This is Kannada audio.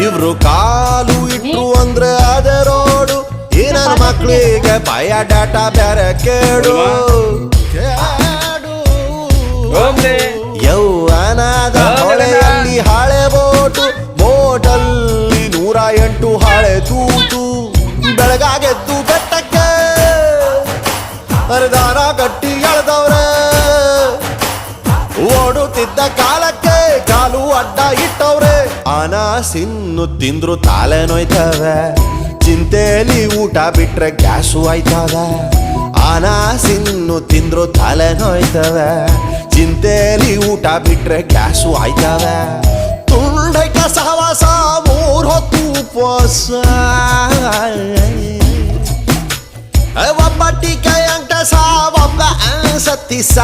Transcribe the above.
ಇವ್ರು ಕಾಲು ಇಟ್ರು ಅಂದ್ರೆ ಅದೇ ರೋಡು ಈ ನನ್ನ ಮಕ್ಕಳಿಗೆ ಬಯೋಡಾಟ ಬೇರೆ ಕೇಡು ಯೌವನದ ಹೊಳೆಯಲ್ಲಿ ಹಳೆ ಬೋಟು ಬೋಟಲ್ಲಿ 108 ಹಳೆ ತೂತು ಬೆಳಗಾಗೆದ್ದು ಬೆಟ್ಟಕ್ಕೆ ಹರಿದಾರ ಕಟ್ಟಿ ಎಳೆದವ್ರೆ ಓಡುತ್ತಿದ್ದ ಕಾಲಕ್ಕೆ ಕಾಲು ಅಡ್ಡ ಇಟ್ಟವ್ರೆ ಅನಾಸಿನ್ನು ತಿಂದ್ರು ತಾಲೆ ನೋಯ್ತವೆ ಚಿಂತೆಲಿ ಊಟ ಬಿಟ್ರೆ ಗ್ಯಾಸು ಆಯ್ತವೆ ಅನಾಸಿನ್ನು ತಿಂದ್ರು ತಲೆ ನೋಯ್ತವೆ ಚಿಂತೆಲಿ ಊಟ ಬಿಟ್ರೆ ಗ್ಯಾಸು ಆಯ್ತವೆ ತುಂಡೈಕ ಸಹವಾಸ 3 ಹೊತ್ತು ಉಪವಾಸ ಒಬ್ಬಟ್ಟಿಗೆ ಅಂಟ ಒಬ್ಬ ಸತ್ತಿಸ